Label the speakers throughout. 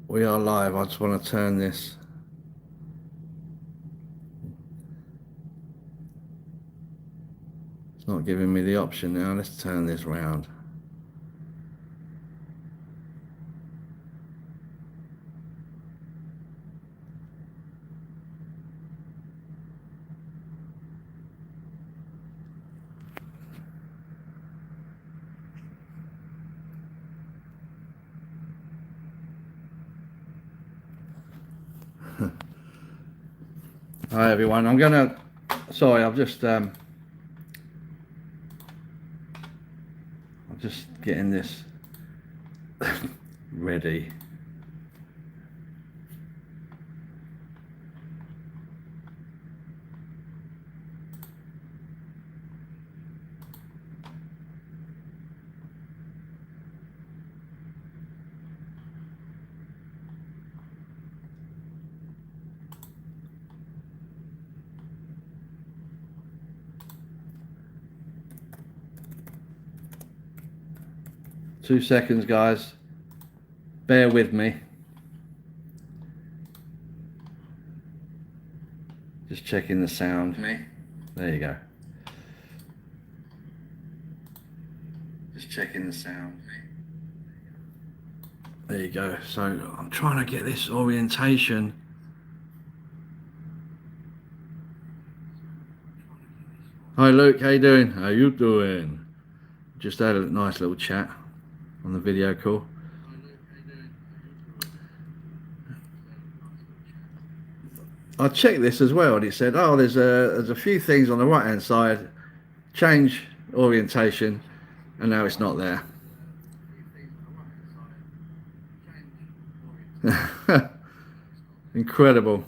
Speaker 1: We are live. I just want to turn this. It's not giving me the option now. Let's turn this round. Hi everyone. Sorry, I'm just getting this ready. Two seconds, guys. Bear with me. Just checking the sound. There you go. Just checking the sound. There you go. So I'm trying to get this orientation. Hi Luke, how you doing? How you doing? Just had a nice little chat on the video call. I checked this as well, and it said, "Oh, there's a few things on the right hand side. Change orientation," and now it's not there. Incredible.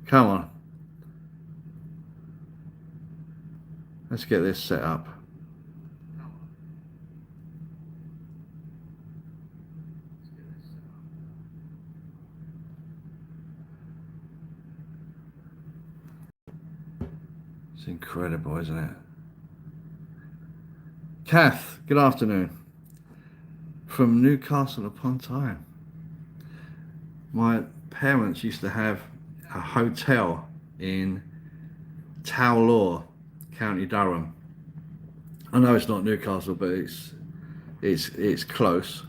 Speaker 1: Come on. Let's get this set up. It's incredible, isn't it? Kath, good afternoon. From Newcastle upon Tyne. My parents used to have a hotel in Towlaw, County Durham. I know it's not Newcastle, but it's close.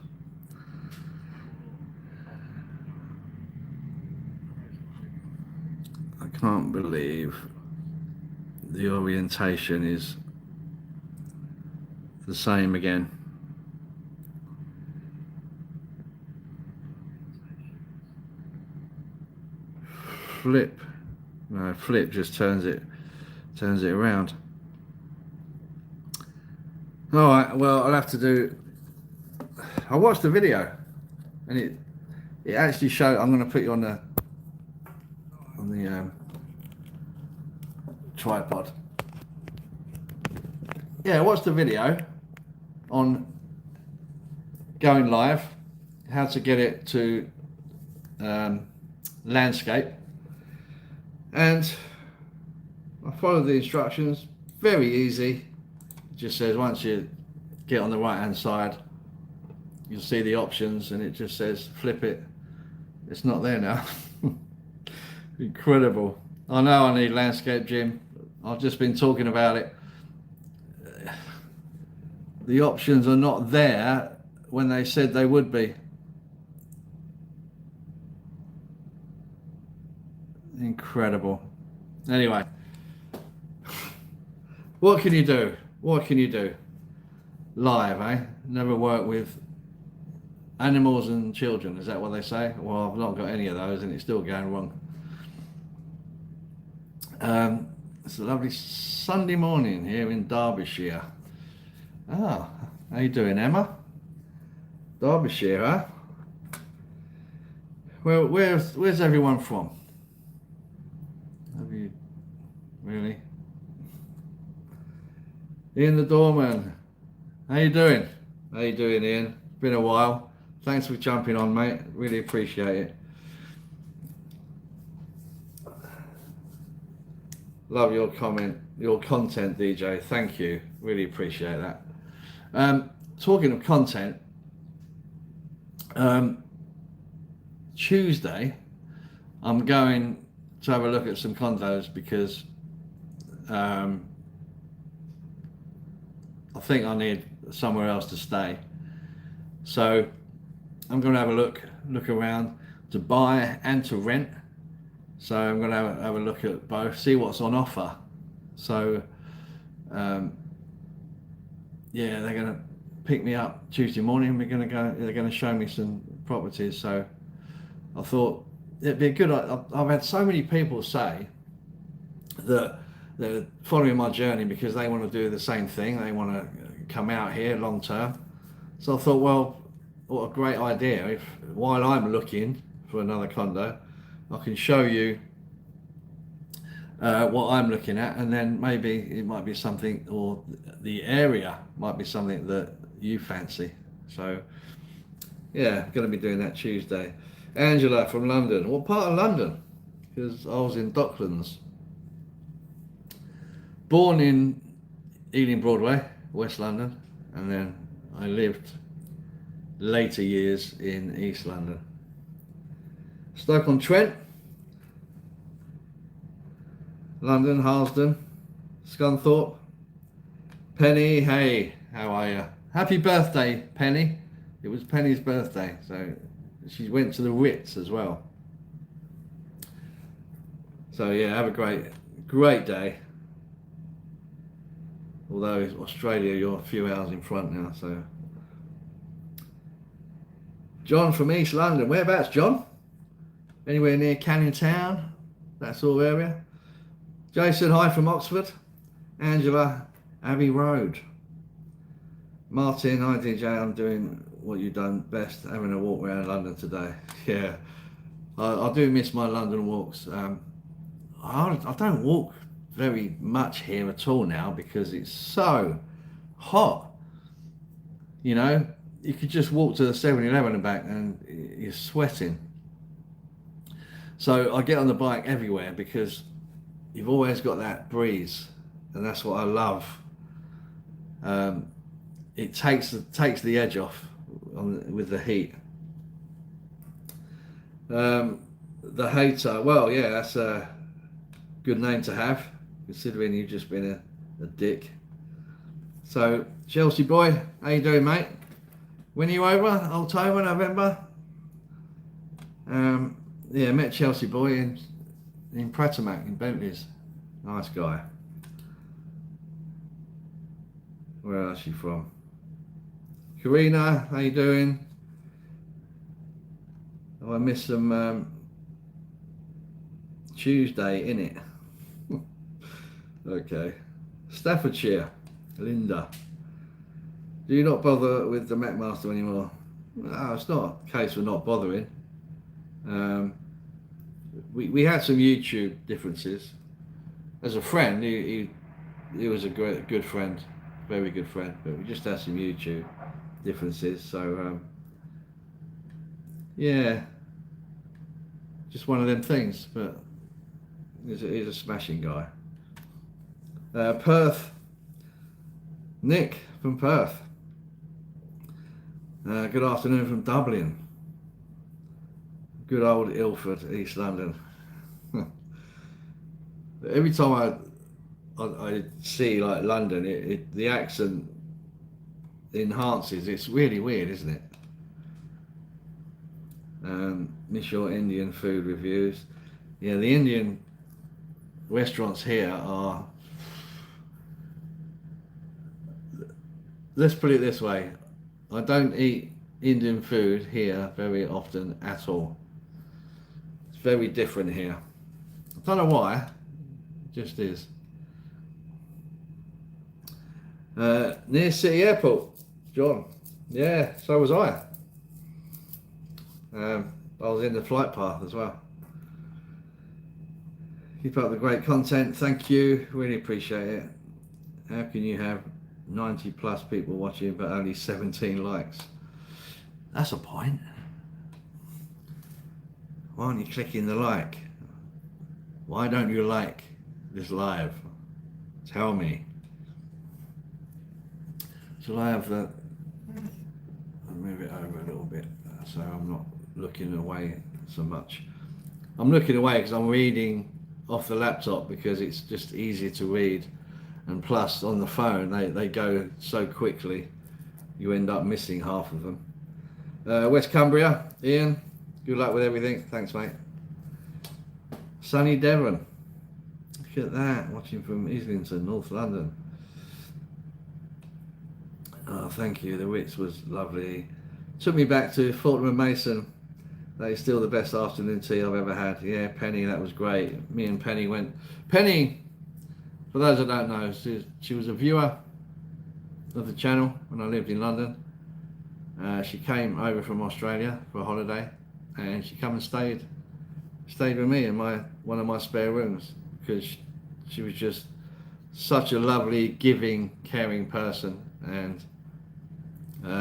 Speaker 1: I can't believe the orientation is the same again. Flip just turns it around. All right, well, I'll have to do. I watched the video, and it actually showed. I'm going to put you on the tripod. Yeah, I watched the video on going live, how to get it to landscape, and I followed the instructions. Very easy. It just says once you get on the right hand side, you'll see the options, and it just says flip it. It's not there now. Incredible. I know I need landscape, Jim. I've just been talking about it. The options are not there when they said they would be. Incredible. Anyway, what can you do? What can you do? Live, eh? Never work with animals and children. Is that what they say? Well, I've not got any of those, and it's still going wrong. It's a lovely Sunday morning here in Derbyshire. Ah, how you doing, Emma? Derbyshire, huh? Well, where's everyone from? Have you really? Ian the doorman. How you doing? How you doing, Ian? It's been a while. Thanks for jumping on, mate. Really appreciate it. Love your comment, your content, DJ. Thank you. Really appreciate that. Talking of content, Tuesday I'm going to have a look at some condos because I think I need somewhere else to stay. So I'm going to have a look around to buy and to rent. So I'm going to have a look at both, see what's on offer. So yeah, they're going to pick me up Tuesday morning. They're going to show me some properties. So I thought it'd be a good. I've had so many people say that they're following my journey because they want to do the same thing. They want to come out here long term. So I thought, well, what a great idea. If while I'm looking for another condo, I can show you what I'm looking at, and then maybe it might be something, or the area might be something that you fancy. So yeah, going to be doing that Tuesday. Angela from London. What part of London? Because I was in Docklands. Born in Ealing Broadway, West London, and then I lived later years in East London. Stoke-on-Trent, London, Harlesden, Scunthorpe. Penny, hey, how are you? Happy birthday, Penny. It was Penny's birthday, so she went to the Ritz as well. So yeah, have a great day. Although Australia, you're a few hours in front now, so. John from East London. Whereabouts, John? Anywhere near Canning Town? That sort of area? Jason, hi from Oxford. Angela, Abbey Road. Martin, hi DJ, I'm doing what you've done best, having a walk around London today. Yeah, I do miss my London walks. I don't walk very much here at all now because it's so hot. You know, you could just walk to the 7-Eleven and back and you're sweating. So I get on the bike everywhere because you've always got that breeze, and that's what I love. It takes the edge off with the heat. The hater, well, yeah, that's a good name to have, considering you've just been a dick. So, Chelsea boy, how you doing, mate? When are you over? October, November? Yeah, met Chelsea boy in Pratumnak in Bentleys. Nice guy. Where else is she from? Karina, how you doing? Oh, I missed some Tuesday, innit? Okay. Staffordshire, Linda. Do you not bother with the McMaster anymore? No, it's not a case of not bothering. We had some YouTube differences. As a friend, he was a good friend, very good friend, but we just had some YouTube differences. So yeah, just one of them things. But he's a smashing guy. Perth, Nick from Perth. Good afternoon from Dublin. Good old Ilford, East London. Every time I see like London, the accent enhances. It's really weird, isn't it? Miss your Indian food reviews. Yeah, the Indian restaurants here are, let's put it this way, I don't eat Indian food here very often at all. It's very different here. I don't know why, it just is. Near City Airport, John. Yeah, so was I. I was in the flight path as well. Keep up the great content, thank you, really appreciate it. How can you have 90 plus people watching but only 17 likes? That's a point. Why aren't you clicking the like? Why don't you like this live? Tell me. Shall I have that? I'll move it over a little bit so I'm not looking away so much. I'm looking away because I'm reading off the laptop because it's just easier to read, and plus on the phone they go so quickly you end up missing half of them. West Cumbria, Ian, good luck with everything. Thanks, mate. Sunny Devon, look at that, watching from Islington, North London. Oh, thank you, the Ritz was lovely. Took me back to Fortnum and Mason. That is still the best afternoon tea I've ever had. Yeah, Penny, that was great. Me and Penny went. Penny, for those that don't know, she was a viewer of the channel when I lived in London. She came over from Australia for a holiday, and she come and stayed with me in one of my spare rooms because she was just such a lovely, giving, caring person. And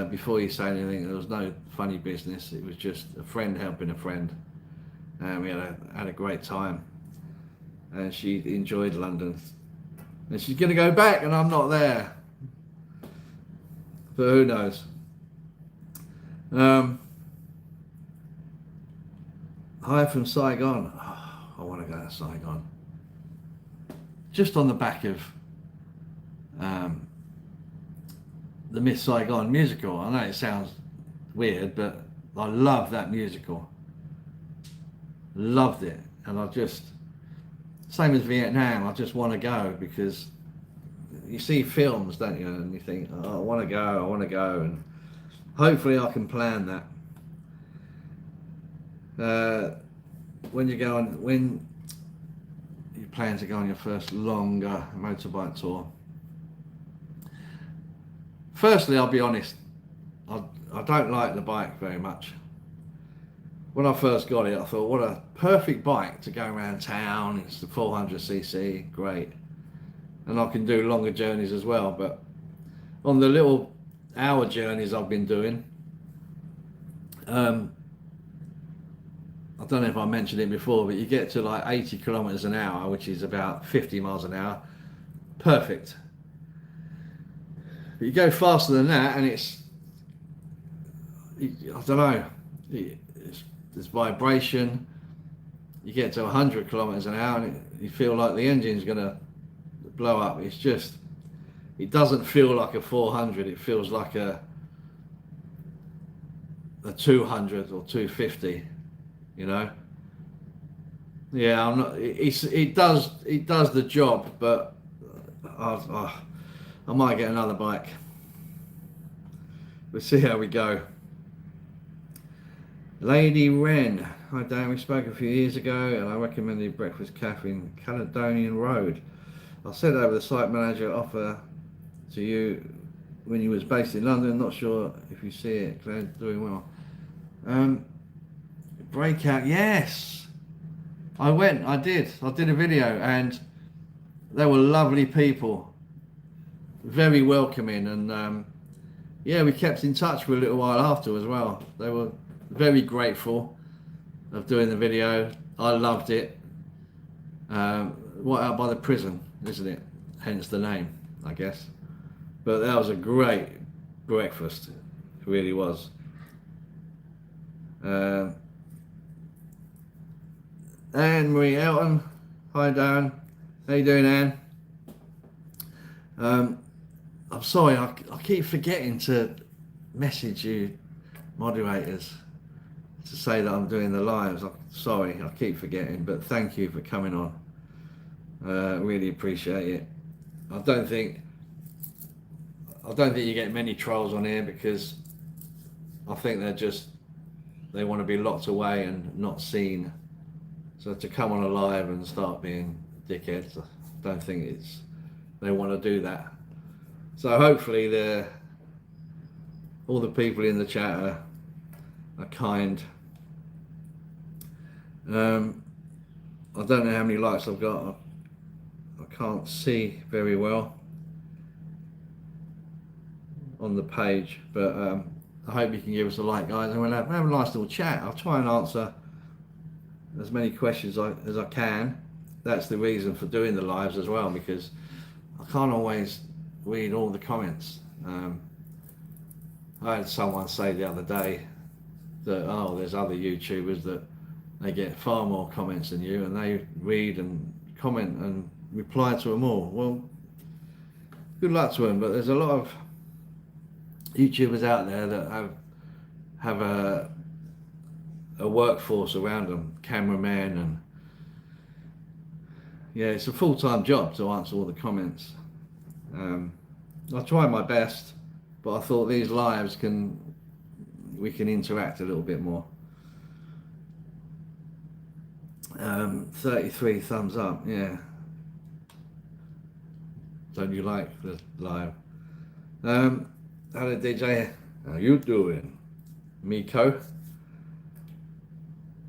Speaker 1: before you say anything, there was no funny business. It was just a friend helping a friend, and we had a great time. And she enjoyed London, and she's going to go back, and I'm not there. But who knows? Hi from Saigon. Oh, I want to go to Saigon. Just on the back of the Miss Saigon musical. I know it sounds weird, but I love that musical. Loved it. And I just, same as Vietnam, I just want to go because you see films, don't you? And you think, oh, I want to go. And hopefully I can plan that. When you plan to go on your first longer motorbike tour, firstly, I'll be honest, I don't like the bike very much. When I first got it, I thought, what a perfect bike to go around town. It's the 400cc, great. And I can do longer journeys as well. But on the little hour journeys I've been doing, I don't know if I mentioned it before, but you get to like 80 kilometers an hour, which is about 50 miles an hour. Perfect. But you go faster than that, and I don't know, there's vibration. You get to 100 kilometers an hour, and you feel like the engine's going to blow up. It's just, it doesn't feel like a 400. It feels like a 200 or 250. You know, yeah, I'm not. It does the job, but I might get another bike. We'll see how we go. Lady Wren, hi Dan, we spoke a few years ago, and I recommended Breakfast Cafe in Caledonian Road. I sent over the site manager offer to you when you was based in London. Not sure if you see it. Claire, doing well. Breakout, yes, I did a video, and they were lovely people, very welcoming, and yeah, we kept in touch for a little while after as well. They were very grateful of doing the video. I loved it. Out by the prison, isn't it? Hence the name, I guess. But that was a great breakfast, it really was. Anne Marie Elton, hi Darren, how you doing, Anne? I'm sorry, I keep forgetting to message you moderators to say that I'm doing the lives. I'm sorry, I keep forgetting, but thank you for coming on. Really appreciate it. I don't think you get many trolls on here because I think they want to be locked away and not seen. So to come on a live and start being dickheads, I don't think they want to do that. So hopefully all the people in the chat are kind. I don't know how many likes I've got. I can't see very well on the page, but I hope you can give us a like, guys, and we'll have a nice little chat. I'll try and answer as many questions as I can. That's the reason for doing the lives as well, because I can't always read all the comments. I had someone say the other day that, oh, there's other YouTubers that they get far more comments than you, and they read and comment and reply to them all. Well, good luck to them, but there's a lot of YouTubers out there that have a workforce around them, cameramen, and yeah, it's a full-time job to answer all the comments. I try my best, but I thought these lives we can interact a little bit more. 33 thumbs up, yeah. Don't you like the live? Hello DJ, how you doing? Miko.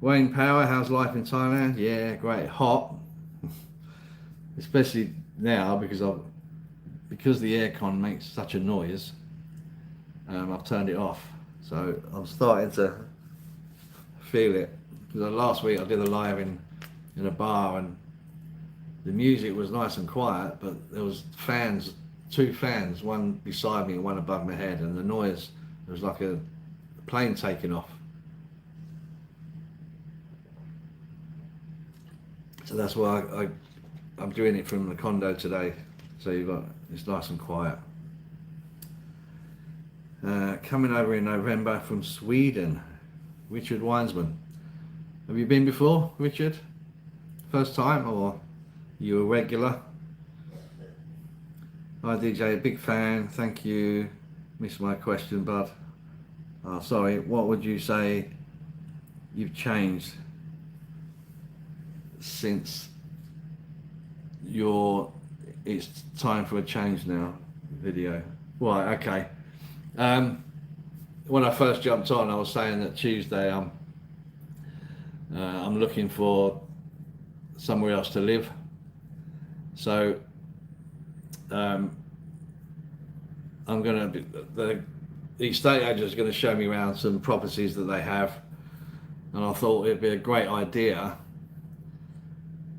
Speaker 1: Wayne Power, how's life in Thailand? Yeah, great, hot. Especially now because the aircon makes such a noise. I've turned it off, so I'm starting to feel it. Because last week I did a live in a bar, and the music was nice and quiet, but there was two fans, one beside me and one above my head, and the noise was like a plane taking off. So that's why I'm doing it from the condo today. So it's nice and quiet. Coming over in November from Sweden, Richard Winesman. Have you been before, Richard? First time, or you a regular? Hi DJ, big fan, thank you. Missed my question, bud. Oh, sorry, what would you say you've changed since it's time for a change now video? Right, okay. When I first jumped on, I was saying that Tuesday I'm looking for somewhere else to live. So I'm gonna be, the estate agent is going to show me around some properties that they have, and I thought it'd be a great idea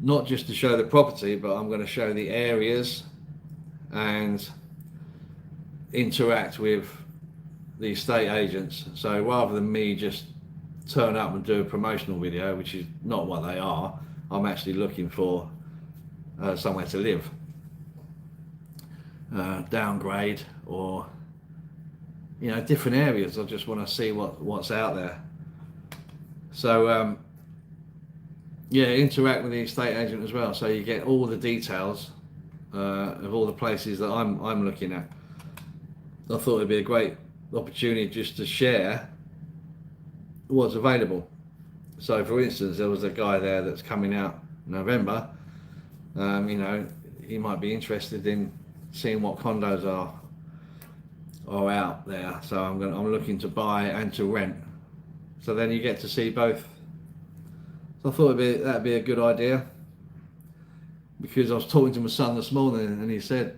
Speaker 1: not just to show the property, but I'm going to show the areas and interact with the estate agents. So rather than me just turn up and do a promotional video, which is not what they are, I'm actually looking for somewhere to live, downgrade, or different areas. I just want to see what's out there. So yeah, interact with the estate agent as well, so you get all the details of all the places that I'm looking at. I thought it'd be a great opportunity just to share what's available. So for instance, there was a guy there that's coming out in November. He might be interested in seeing what condos are out there. So I'm looking to buy and to rent. So then you get to see both. So I thought that'd be a good idea, because I was talking to my son this morning, and he said,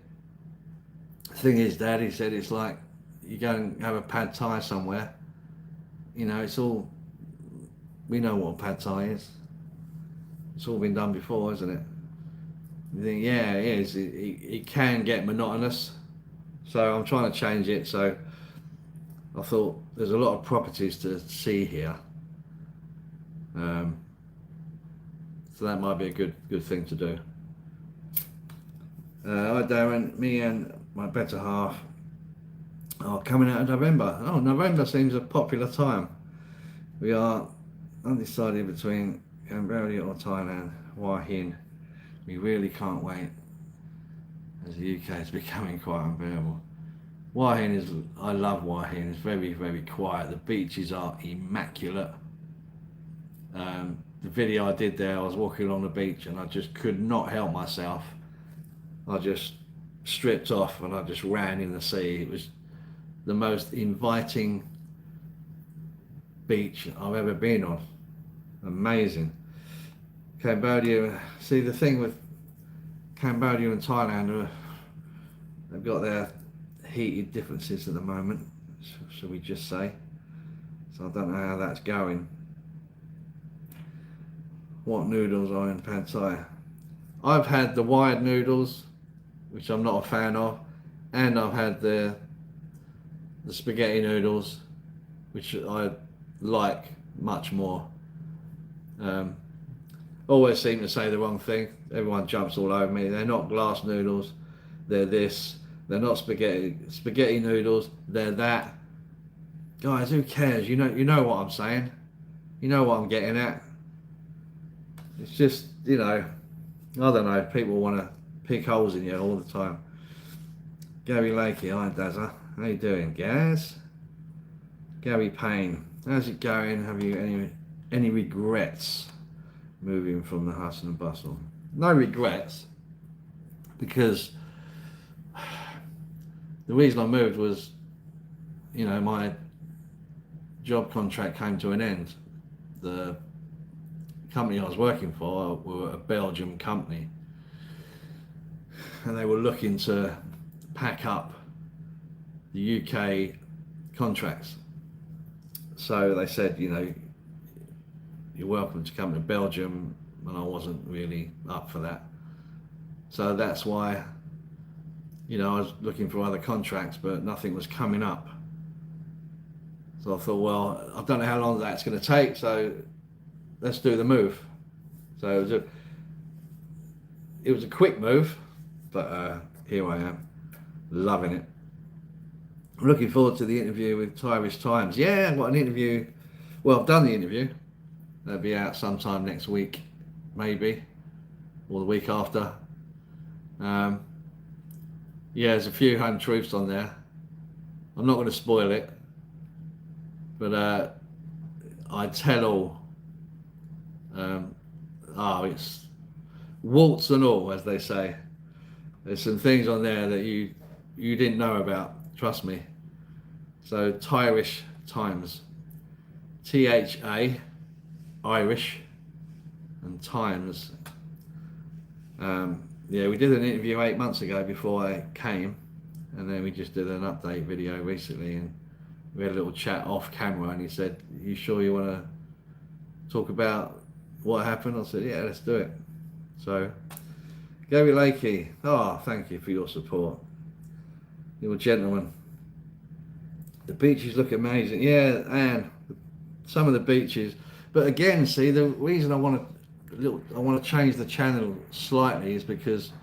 Speaker 1: the thing is, Dad, he said, it's like you go and have a pad thai somewhere, it's all, we know what pad thai is. It's all been done before, isn't it? You think, yeah, it is. It can get monotonous. So I'm trying to change it. So I thought there's a lot of properties to see here. So that might be a good thing to do. Hi Darren, me and my better half are coming out of November. Oh, November seems a popular time. We are undecided between Cambodia or Thailand. Hua Hin. We really can't wait, as the UK is becoming quite unbearable. Hua Hin I love Hua Hin. It's very, very quiet. The beaches are immaculate. The video I did there, I was walking along the beach and I just could not help myself. I just stripped off and I just ran in the sea. It was the most inviting beach I've ever been on. Amazing. Cambodia, see, the thing with Cambodia and Thailand, they've got their heated differences at the moment, shall we just say. So I don't know how that's going. What noodles are in pad thai? I've had the wired noodles, which I'm not a fan of, and I've had the the spaghetti noodles, which I like much more. Always seem to say the wrong thing. Everyone jumps all over me. They're not glass noodles. They're this. They're not spaghetti noodles. They're that. Guys, who cares? You know what I'm saying. You know what I'm getting at. It's just, I don't know. People want to pick holes in you all the time. Gary Lakey, hi Dazza. How you doing, Gaz? Gary Payne, how's it going? Have you any regrets moving from the hustle and bustle? No regrets, because the reason I moved was, my job contract came to an end. The company I was working for were a Belgian company, and they were looking to pack up the UK contracts. So they said, you're welcome to come to Belgium, and I wasn't really up for that. So that's why, I was looking for other contracts, but nothing was coming up. So I thought, well, I don't know how long that's going to take, so let's do the move. So it was a quick move, but here I am, loving it. I'm looking forward to the interview with Irish Times. Yeah, I've got an interview. Well, I've done the interview. That'll be out sometime next week, maybe, or the week after. There's a few home truths on there. I'm not going to spoil it, but I tell all. It's warts and all, as they say. There's some things on there that you didn't know about. Trust me. So Irish Times, THA, Irish, and Times. We did an interview 8 months ago before I came, and then we just did an update video recently, and we had a little chat off camera, and he said, "You sure you want to talk about what happened?" I said, "Yeah, let's do it." So, Gary Lakey, thank you for your support. You're a gentleman. The beaches look amazing. Yeah, and some of the beaches. But again, see, the reason I want to change the channel slightly is because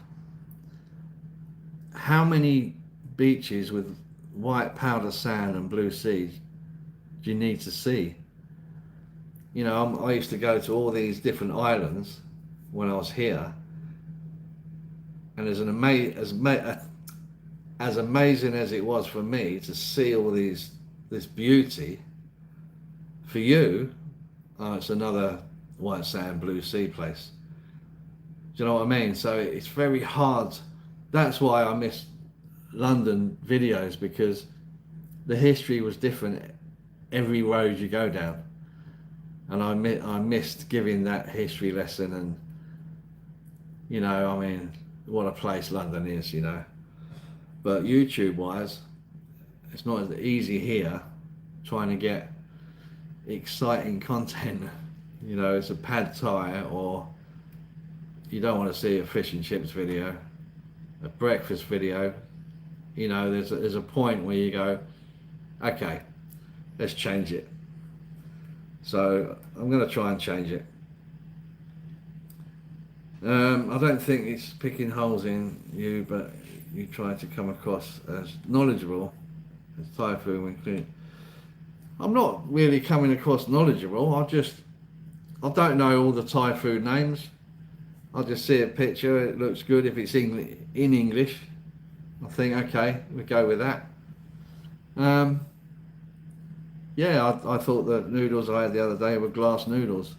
Speaker 1: how many beaches with white powder sand and blue seas do you need to see? I used to go to all these different islands when I was here, and as amazing as it was for me to see all this beauty, for you, it's another white sand, blue sea place. Do you know what I mean? So it's very hard. That's why I miss London videos, because the history was different every road you go down, and I missed giving that history lesson. And what a place London is, But YouTube wise, it's not as easy here trying to get exciting content. It's a pad thai, or you don't want to see a fish and chips video, a breakfast video. There's a point where you go, okay, let's change it. So I'm going to try and change it. I don't think it's picking holes in you, but you try to come across as knowledgeable as Thai food when clean. I'm not really coming across knowledgeable. I don't know all the Thai food names. I just see a picture, it looks good. If it's in English, I think, okay, we'll go with that. I thought the noodles I had the other day were glass noodles,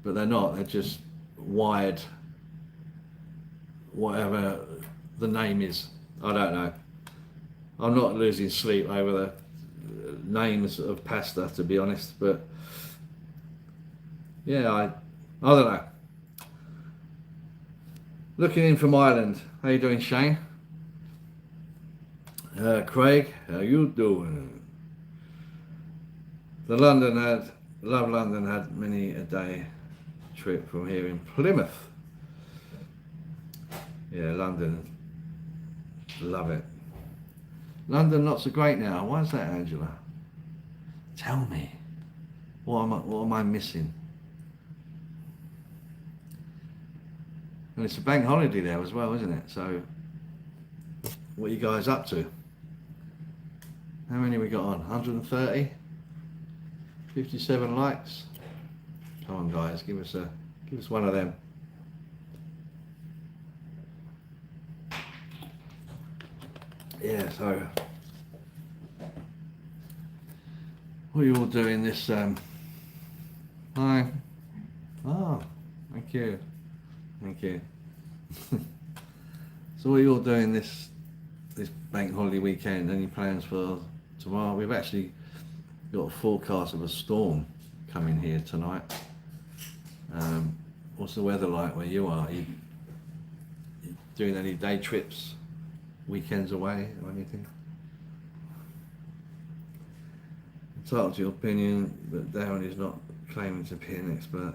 Speaker 1: but they're not. They're just wide, whatever the name is. I don't know. I'm not losing sleep over the names of pasta, to be honest, but I don't know. Looking in from Ireland. How you doing, Shane? Craig, how you doing? Love London had many a day trip from here in Plymouth. Yeah, London, love it. London not so great now. Why is that, Angela? Tell me. What am I missing? And it's a bank holiday there as well, isn't it? So, what are you guys up to? How many we got on? 130? 57 likes? Come on, guys, give us one of them. Yeah, so what are you all doing this? Hi. Oh, thank you. Thank you. So what are you all doing this bank holiday weekend? Any plans for tomorrow? We've actually got a forecast of a storm coming here tonight. What's the weather like where you are? Are you doing any day trips, weekends away or anything? Entitled to your opinion, but Darren is not claiming to be an expert.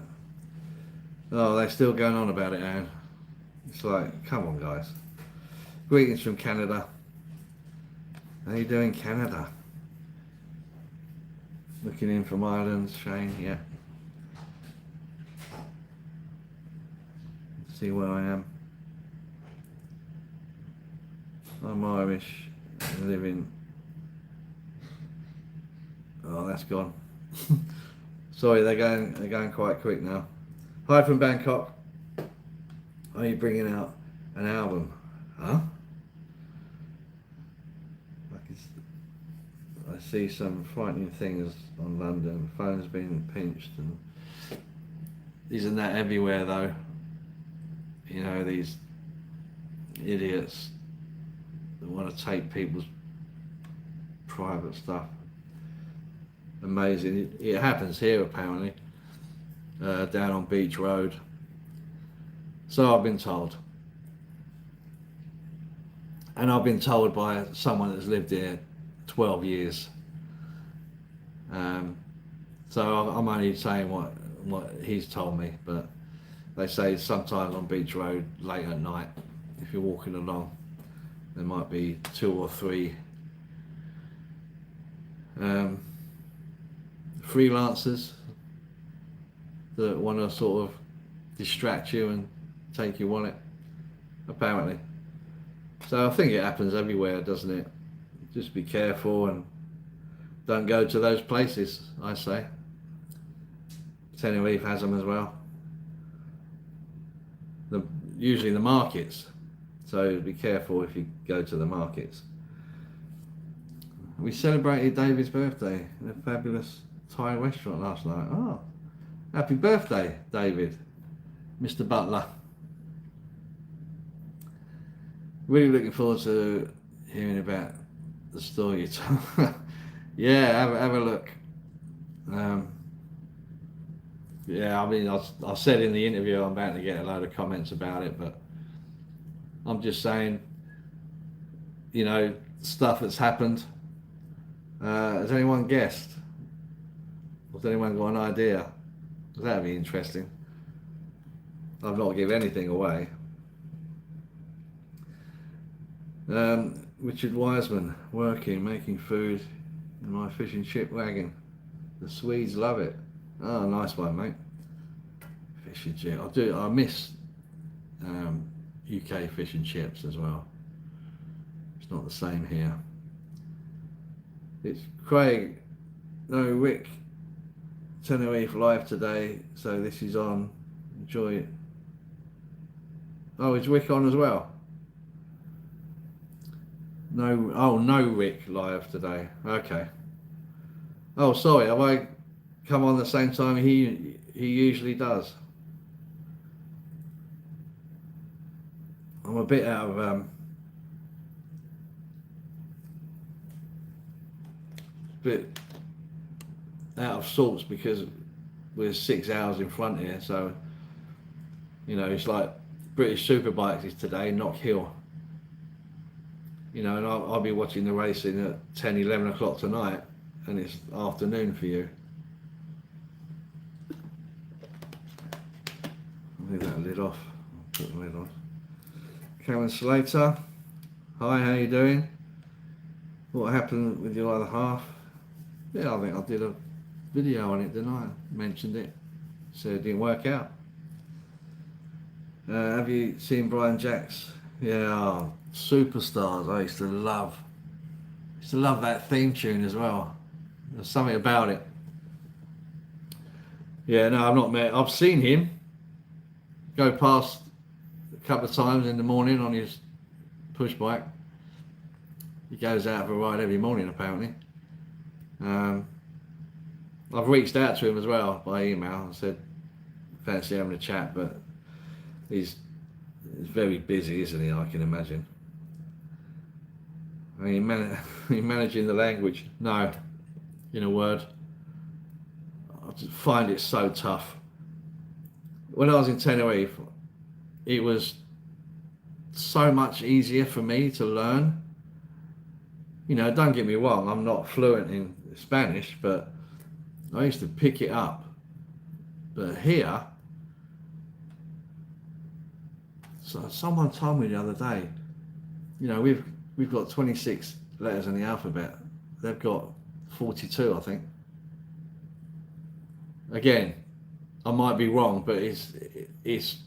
Speaker 1: Oh, they're still going on about it, Anne. It's like, come on, guys. Greetings from Canada. How you doing, Canada? Looking in from Ireland, Shane, yeah. Let's see where I am. I'm Irish, living. Oh, that's gone. Sorry, they're going quite quick now. Hi from Bangkok. Are you bringing out an album? Huh? I see some frightening things on London. Phones being pinched, and isn't that everywhere though? You know, these idiots that want to take people's private stuff. Amazing. It happens here apparently, down on Beach Road. So I've been told. And I've been told by someone that's lived here 12 years. So I'm only saying what he's told me, but they say sometimes on Beach Road late at night, if you're walking along, there might be 2 or 3 freelancers that want to sort of distract you and take your wallet, apparently. So I think it happens everywhere, doesn't it? Just be careful and don't go to those places, I say. Tenerife has them as well. Usually the markets, so be careful if you go to the markets. We celebrated David's birthday in a fabulous Thai restaurant last night. Oh, happy birthday, David, Mr. Butler. Really looking forward to hearing about the story you told. Yeah, have a look. Yeah, I mean, I said in the interview I'm about to get a load of comments about it, but I'm just saying, you know, stuff that's happened. Has anyone guessed? Has anyone got an idea? That'd be interesting. I've not given anything away. Richard Wiseman, working, making food in my fish and chip wagon. The Swedes love it. Oh, nice one, mate. Fish and chip. I miss UK fish and chips as well. It's not the same here. It's Craig. No, Rick. Tenerife live today, so this is on. Enjoy it. Oh, is Rick on as well? No. Oh, no, Rick live today. Okay. Oh, sorry. Have I come on the same time he usually does? I'm a bit out of sorts because we're 6 hours in front here, so you know it's like British Superbikes is today, Knock Hill. You know, and I'll be watching the racing at 10, 11 o'clock tonight, and it's afternoon for you. I'll leave that lid off. I'll put the lid on. Cameron Slater, hi, how you doing? What happened with your other half? Yeah, I think I did a video on it, didn't I? Mentioned it. So it didn't work out. Have you seen Brian Jack's? Yeah, oh, Superstars. I used to love that theme tune as well. There's something about it. Yeah, no, I've not met. I've seen him go past a couple of times in the morning on his push bike. He goes out for a ride every morning, apparently. I've reached out to him as well by email and said, fancy having a chat, but he's very busy, isn't he? I can imagine. I mean, managing the language. No, in a word. I just find it so tough. When I was in Tenerife, it was so much easier for me to learn. You know, don't get me wrong, I'm not fluent in Spanish, but I used to pick it up. But here, so someone told me the other day, you know, we've got 26 letters in the alphabet. They've got 42, I think. Again, I might be wrong, but it's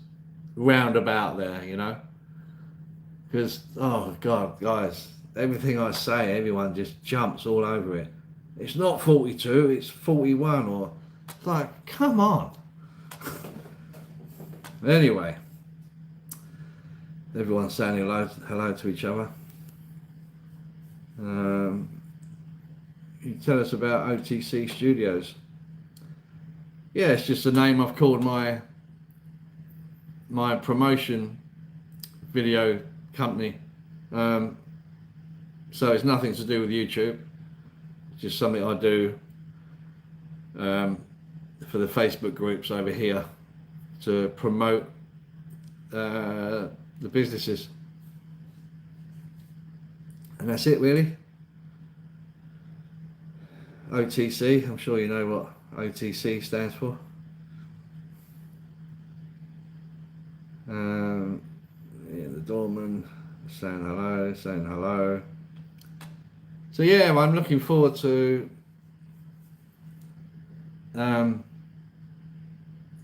Speaker 1: roundabout there, you know. Because, oh God, guys, everything I say, everyone just jumps all over it. It's not 42, it's 41, or it's like, come on. Anyway, everyone's saying hello to each other. You tell us about OTC Studios. Yeah, it's just a name I've called my promotion video company. So it's nothing to do with YouTube. It's just something I do for the Facebook groups over here to promote the businesses. And that's it, really. OTC, I'm sure you know what OTC stands for. Yeah, the doorman saying hello. So yeah, I'm looking forward to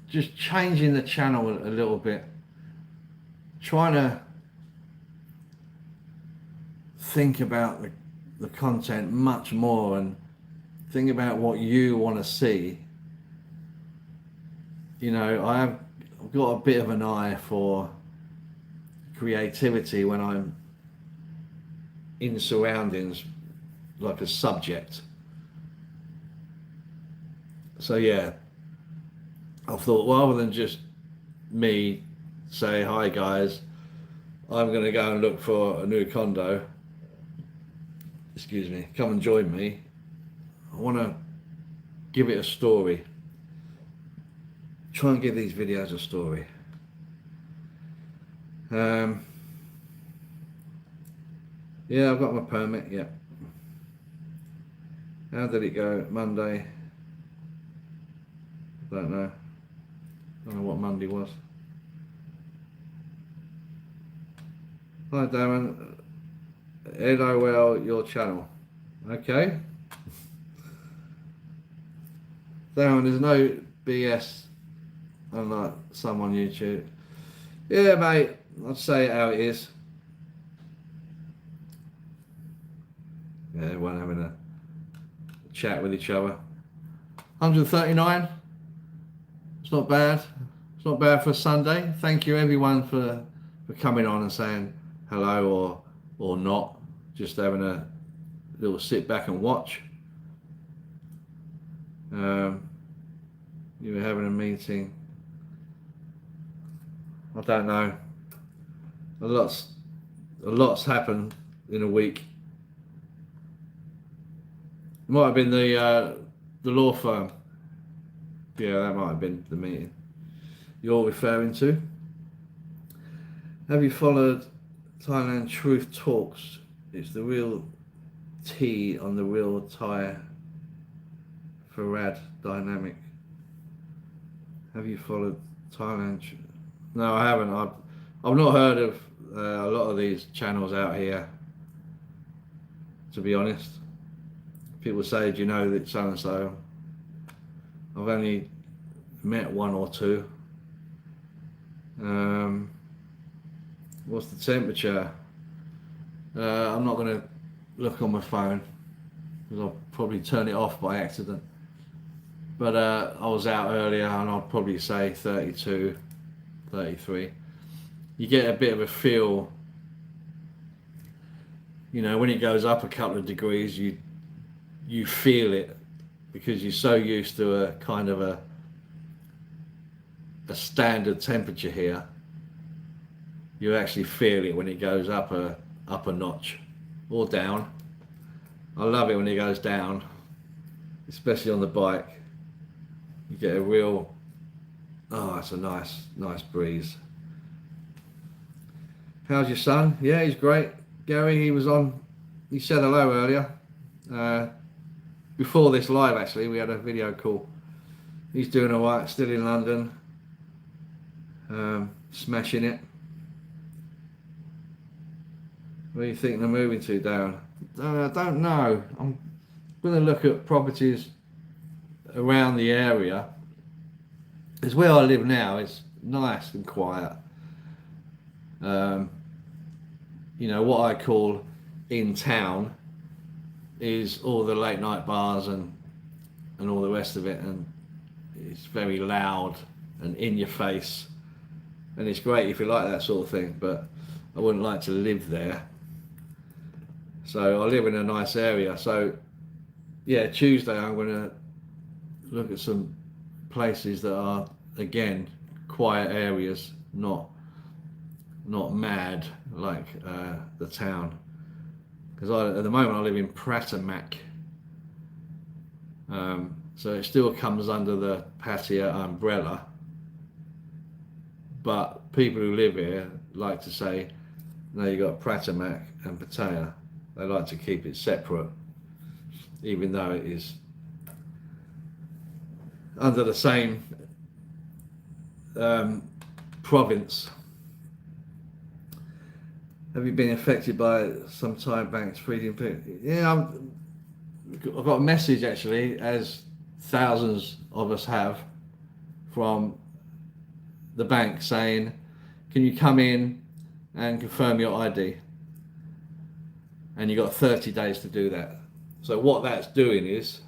Speaker 1: just changing the channel a little bit, trying to think about the content much more and think about what you want to see. You know, I've got a bit of an eye for creativity when I'm in surroundings like a subject. So yeah, I thought rather than just me say, hi guys, I'm going to go and look for a new condo, excuse me, come and join me. I want to give it a story. Try and give these videos a story. Yeah, I've got my permit, yeah. How did it go? Monday? Don't know what Monday was. Hi Darren, LOL your channel. Okay. Darren, there's no BS unlike some on YouTube. Yeah mate, I'd say it how it is. Yeah, everyone having a chat with each other. 139. It's not bad. It's not bad for a Sunday. Thank you everyone for coming on and saying hello or not. Just having a little sit back and watch. You were having a meeting. I don't know. A lot's happened in a week. It might have been the law firm. Yeah, that might have been the meeting you're referring to. Have you followed Thailand Truth Talks? It's the real tea on the real Thai Farad dynamic. Have you followed Thailand? No, I haven't. I've not heard of a lot of these channels out here. to be honest. People say, do you know that so and so? I've only met one or two. What's the temperature? I'm not going to look on my phone because I'll probably turn it off by accident. But I was out earlier and I'd probably say 32, 33. You get a bit of a feel, you know, when it goes up a couple of degrees, you feel it because you're so used to a kind of a standard temperature here. You actually feel it when it goes up a notch or down. I love it when it goes down, especially on the bike. You get a real, it's a nice breeze. How's your son? Yeah, he's great. Gary, he said hello earlier. Before this live actually, we had a video call. He's doing alright, still in London. Smashing it. Where do you think they're moving to, Darren? I don't know. I'm going to look at properties around the area. It's where I live now. It's nice and quiet. You know, what I call in town is all the late night bars and all the rest of it, and it's very loud and in your face, and it's great if you like that sort of thing, but I wouldn't like to live there. So I live in a nice area. So yeah, Tuesday I'm going to look at some places that are, again, quiet areas, not mad like the town. Because at the moment I live in Pratumnak, so it still comes under the Pattaya umbrella, but people who live here like to say, no, you got Pratumnak and Pattaya. They like to keep it separate, even though it is under the same province. Have you been affected by some Thai banks freezing people? Yeah, I've got a message actually, as thousands of us have, from the bank saying, can you come in and confirm your ID? And you've got 30 days to do that. So what that's doing is,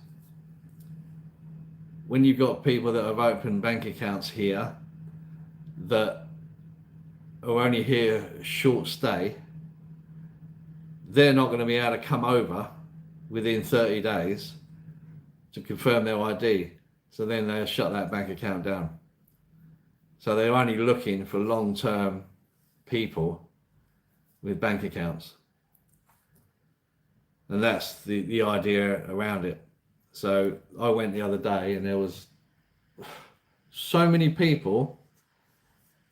Speaker 1: when you've got people that have opened bank accounts here that are only here short stay, they're not going to be able to come over within 30 days to confirm their ID. So then they'll shut that bank account down. So they're only looking for long-term people with bank accounts. And that's the idea around it. So I went the other day and there was so many people.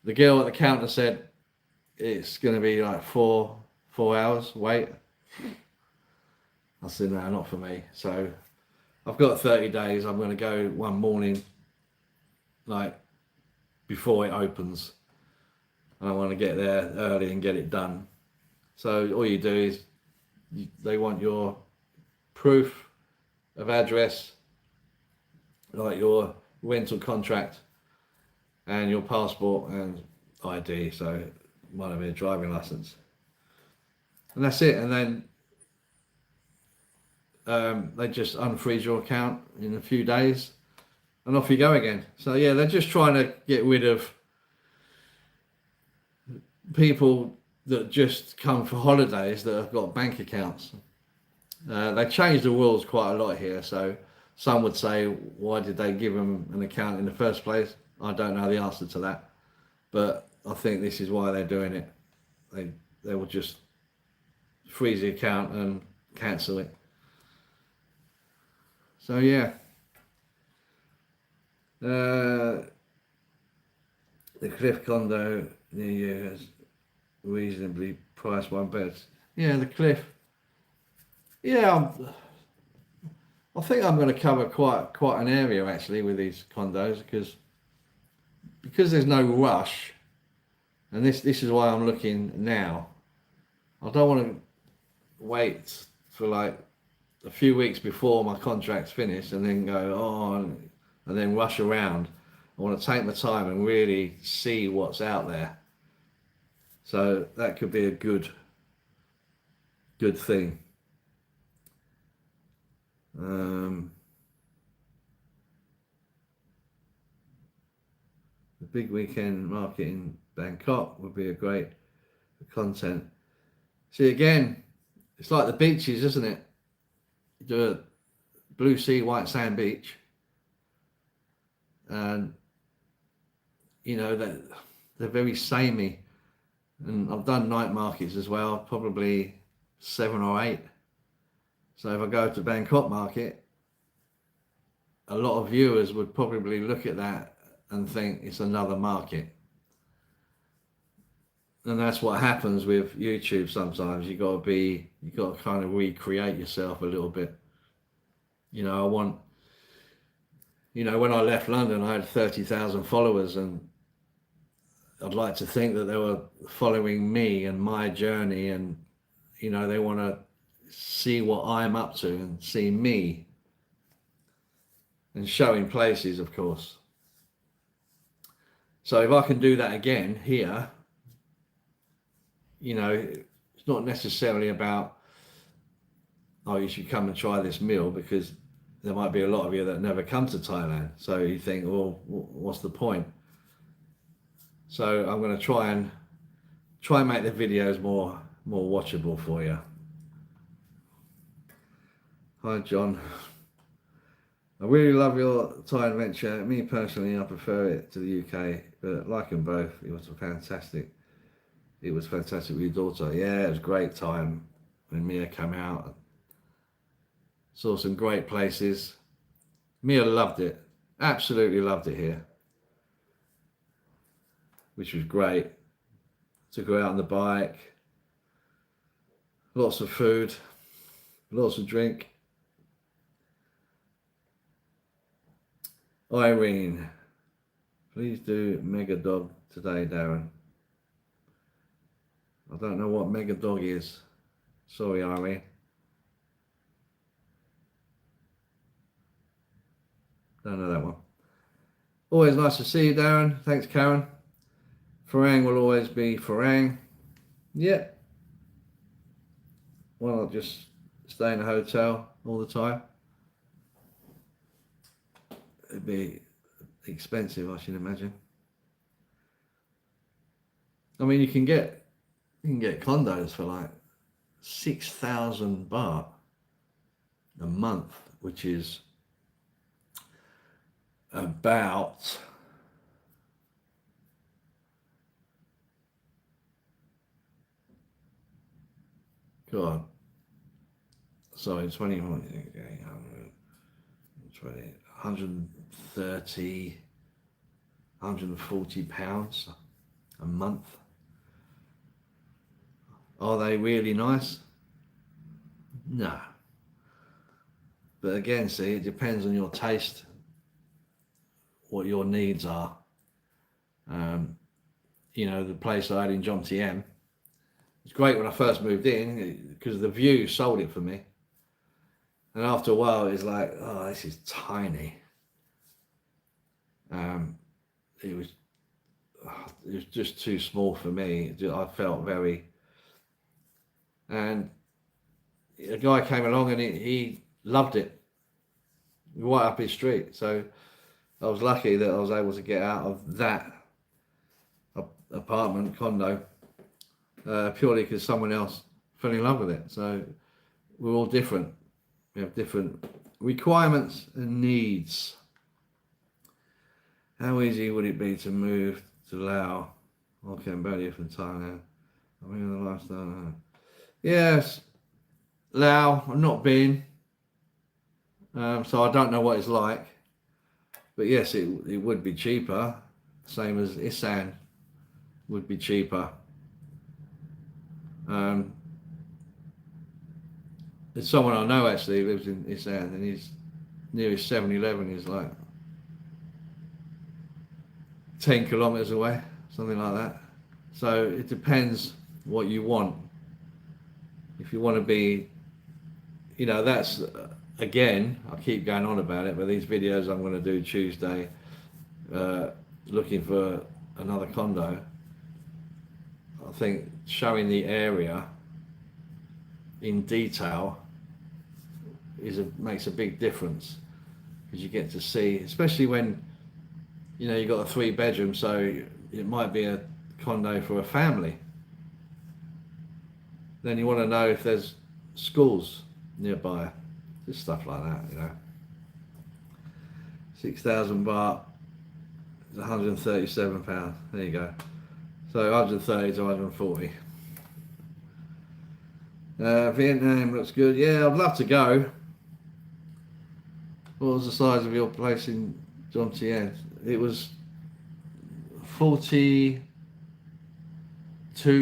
Speaker 1: The girl at the counter said, it's going to be like four hours wait. I said, no, not for me. So I've got 30 days. I'm going to go one morning, like before it opens. And I want to get there early and get it done. So all you do is, they want your proof of address, like your rental contract, and your passport and ID, so might have been a driving license, and that's it. And then they just unfreeze your account in a few days and off you go again. So yeah, they're just trying to get rid of people that just come for holidays that have got bank accounts. They changed the rules quite a lot here, so some would say, why did they give them an account in the first place? I don't know the answer to that, but I think this is why they're doing it. They will just freeze the account and cancel it. So yeah, the Cliff condo near you has reasonably priced one bed. Yeah, the Cliff. Yeah, I think I'm going to cover quite an area actually with these condos, because there's no rush, and this is why I'm looking now. I don't want to wait for like a few weeks before my contract's finished, and then go on and then rush around. I want to take my time and really see what's out there. So that could be a good thing. The big weekend market in Bangkok would be a great content. See, again, it's like the beaches, isn't it? You do a blue sea, white sand beach, and you know that they're very samey. And I've done night markets as well, probably 7 or 8. So if I go to Bangkok market, a lot of viewers would probably look at that and think it's another market. And that's what happens with YouTube sometimes. You got to kind of recreate yourself a little bit. You know, when I left London, I had 30,000 followers, and I'd like to think that they were following me and my journey, and you know, they want to see what I'm up to and see me, and showing places, of course. So if I can do that again here, you know, it's not necessarily about, oh, you should come and try this meal, because there might be a lot of you that never come to Thailand. So you think, well, what's the point? So I'm going to try and make the videos more watchable for you. Hi, John. I really love your Thai adventure. Me personally, I prefer it to the UK, but like them both, it was fantastic. It was fantastic with your daughter. Yeah, it was a great time when Mia came out. Saw some great places. Mia loved it. Absolutely loved it here, which was great. Took her out on the bike. Lots of food. Lots of drink. Irene, please do Mega Dog today, Darren. I don't know what Mega Dog is. Sorry, Irene. Don't know that one. Always nice to see you, Darren. Thanks, Karen. Farang will always be Farang. Yeah. Why not just stay in a hotel all the time? It'd be expensive, I should imagine. I mean, you can get condos for like 6,000 baht a month, which is about God. Sorry, 20, 130, 140 pounds a month. Are they really nice? No. But again, see, it depends on your taste, what your needs are. You know, the place I had in Jom Tiem, it's great when I first moved in because the view sold it for me. And after a while, it's like, oh, this is tiny. It was just too small for me. I felt very. And a guy came along and he loved it, right up his street. So I was lucky that I was able to get out of that apartment condo purely because someone else fell in love with it. So we're all different. We have different requirements and needs. How easy would it be to move to Laos or Cambodia from Thailand? I mean, the lifestyle. Yes, Laos, I've not been, so I don't know what it's like. But yes, it would be cheaper, same as Isan would be cheaper. There's someone I know actually who lives in Isan, and his nearest 7-Eleven is like 10 kilometers away, something like that. So it depends what you want. If you want to be you know, that's again, I keep going on about it, but these videos I'm going to do Tuesday, looking for another condo, I think showing the area in detail makes a big difference, because you get to see, especially when, you know, you've got a 3-bedroom, so it might be a condo for a family. Then you want to know if there's schools nearby, just stuff like that, you know. 6,000 baht is £137. There you go. So 130 to 140. Vietnam looks good. Yeah, I'd love to go. What was the size of your place in John Tien? It was 42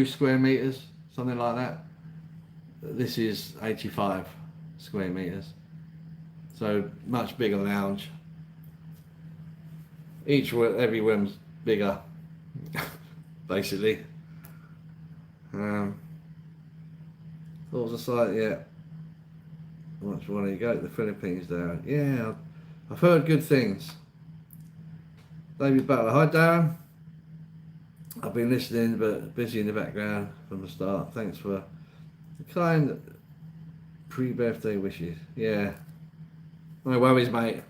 Speaker 1: square meters, something like that. This is 85 square meters. So much bigger lounge. Every room's bigger, basically. What was the site? Yeah. Which one do you go to the Philippines, Darren? Yeah, I've heard good things. David Butler. Hi, Darren. I've been listening, but busy in the background from the start. Thanks for the kind pre-birthday wishes. Yeah. No worries, mate.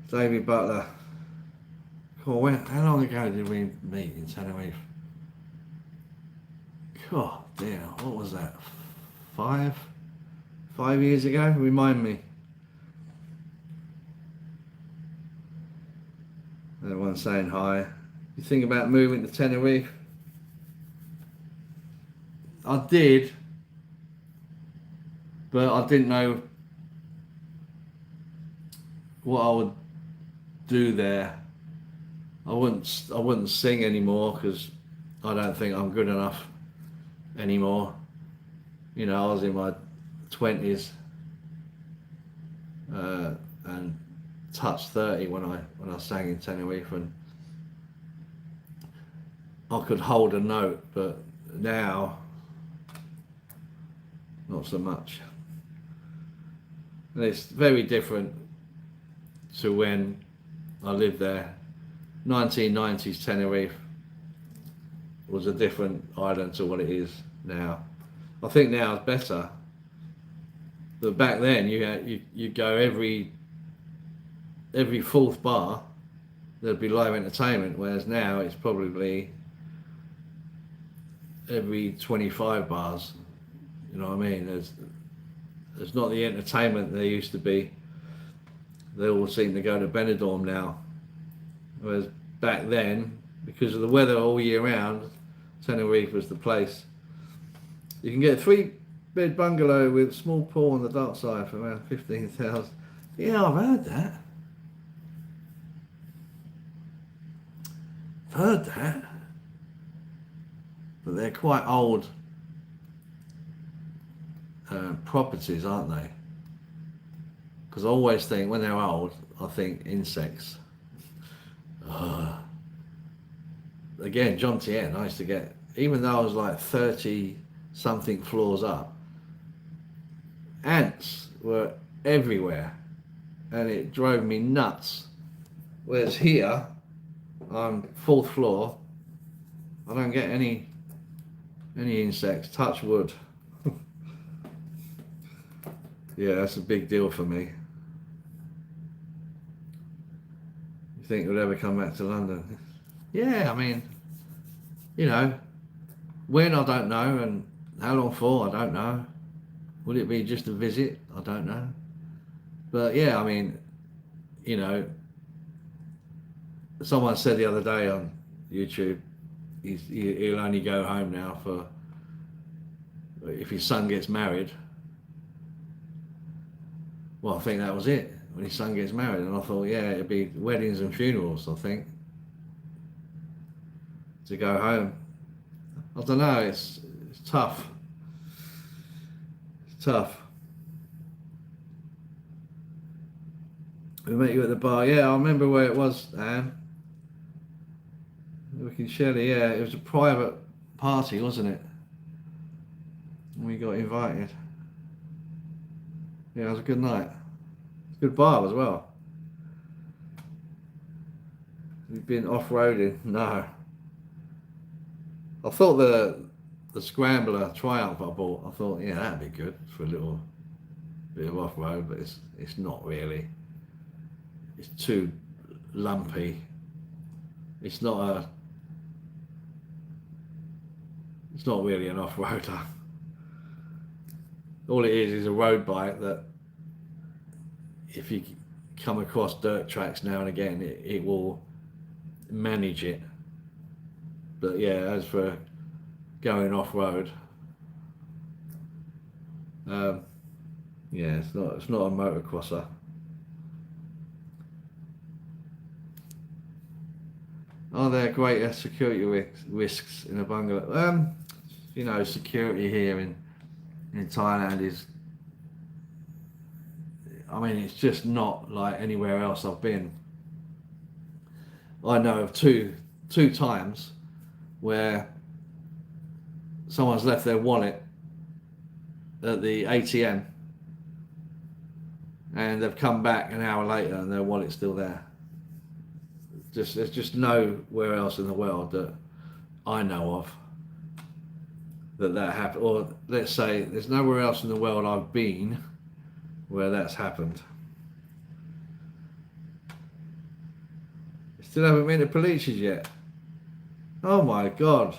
Speaker 1: David Butler. Cool. How long ago did we meet in Tenerife? God damn, what was that? 5 years ago? Remind me. Everyone's saying hi. You think about moving to Tenerife? I did, but I didn't know what I would do there. I wouldn't sing anymore, because I don't think I'm good enough anymore. You know, I was in my 20s and touched 30 when I sang in Tenerife, and I could hold a note, but now not so much. And it's very different to when I lived there. 1990s Tenerife was a different island to what it is now. I think now it's better, but back then you go every 4th bar there'd be live entertainment, whereas now it's probably every 25 bars. You know what I mean? There's not the entertainment there used to be. They all seem to go to Benidorm now, whereas back then, because of the weather all year round, Tenerife was the place. You can get a 3-bed bungalow with a small pool on the dark side for around 15,000. Yeah, I've heard that. But they're quite old properties, aren't they? Because I always think, when they're old, I think insects. Again, John Tien, I used to get, even though I was like 30 something floors up, ants were everywhere, and it drove me nuts. Whereas here, I'm 4th floor, I don't get any insects, touch wood. Yeah, that's a big deal for me. You think we'll ever come back to London? Yeah, I mean, you know, when, I don't know, and how long for, I don't know. Will it be just a visit? I don't know. But yeah, I mean, you know, someone said the other day on YouTube, he'll only go home now for if his son gets married. Well, I think that was it, when his son gets married, and I thought, yeah, it'd be weddings and funerals, I think, to go home. I don't know, it's tough. It's tough. We met you at the bar. Yeah, I remember where it was, Anne. Looking Shelley, yeah, it was a private party, wasn't it? We got invited. Yeah, it was a good night. Good bar as well. We've been off-roading. No. I thought the Scrambler Triumph I bought, I thought, yeah, that'd be good for a little bit of off-road, but it's not really. It's too lumpy. It's not really an off-roader. All it is a road bike that if you come across dirt tracks now and again, it will manage it. But yeah, as for going off-road, yeah, it's not a motocrosser. Are there greater security risks in a bungalow? You know, security here in Thailand is, I mean, it's just not like anywhere else I've been. I know of two times where someone's left their wallet at the ATM and they've come back an hour later and their wallet's still there. There's just nowhere else in the world that I know of that happened. Or let's say there's nowhere else in the world I've been where that's happened. Still haven't been to Police's yet. Oh my God.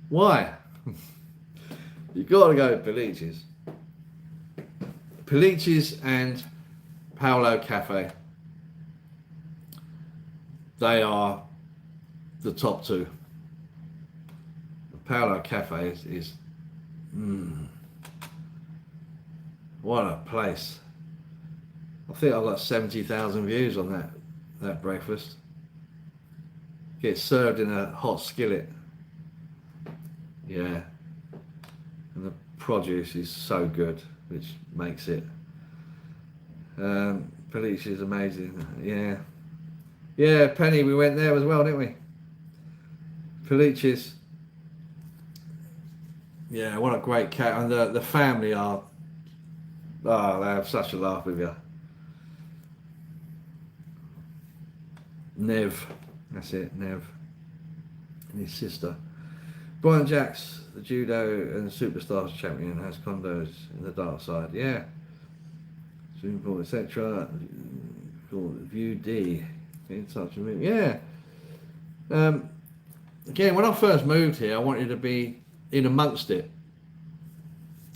Speaker 1: Why? You gotta go to Police's. Police's and Paolo Cafe. They are the top two. The Paolo Cafe is what a place. I think I've got 70,000 views on that breakfast. Gets served in a hot skillet. Yeah. And the produce is so good, which makes it. Police is amazing. Yeah. Yeah, Penny, we went there as well, didn't we? Felice's. Yeah, what a great cat. And the family are, they have such a laugh with you. Nev, that's it, Nev. And his sister. Brian Jacks, the judo and superstars champion, has condos in the dark side. Yeah. Swimming pool, etc. View D. Get in touch with me. Yeah. Again, when I first moved here, I wanted to be in amongst it.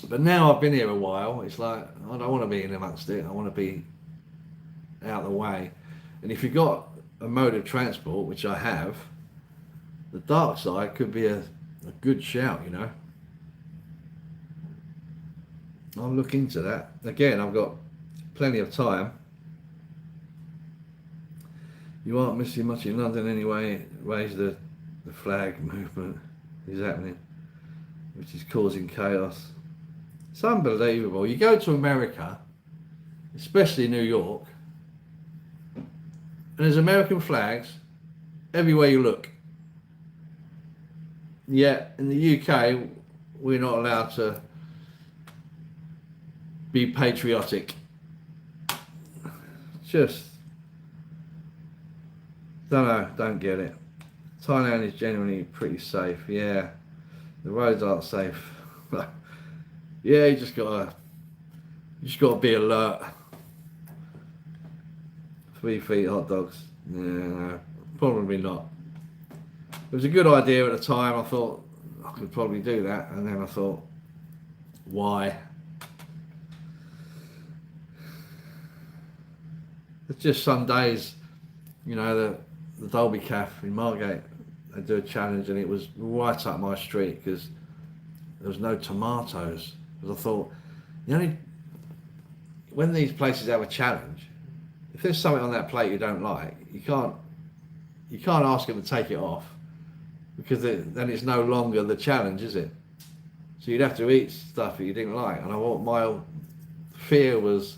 Speaker 1: But now I've been here a while, it's like, I don't want to be in amongst it. I want to be out of the way. And if you've got a mode of transport, which I have, the dark side could be a good shout, you know. I'll look into that. Again, I've got plenty of time. You aren't missing much in London anyway. Raise the flag movement is happening, which is causing chaos. It's unbelievable. You go to America, especially New York, and there's American flags everywhere you look. Yet in the UK, we're not allowed to be patriotic. Just don't get it. Thailand is genuinely pretty safe. Yeah, the roads aren't safe. Yeah, you just gotta be alert. 3 feet hot dogs. Yeah, no, probably not. It was a good idea at the time. I thought I could probably do that, and then I thought, why? It's just some days, you know, the Dolby Cafe in Margate, they do a challenge, and it was right up my street because there was no tomatoes. Because I thought, when these places have a challenge, if there's something on that plate you don't like, you can't ask them to take it off, because then it's no longer the challenge, is it? So you'd have to eat stuff that you didn't like. And my fear was,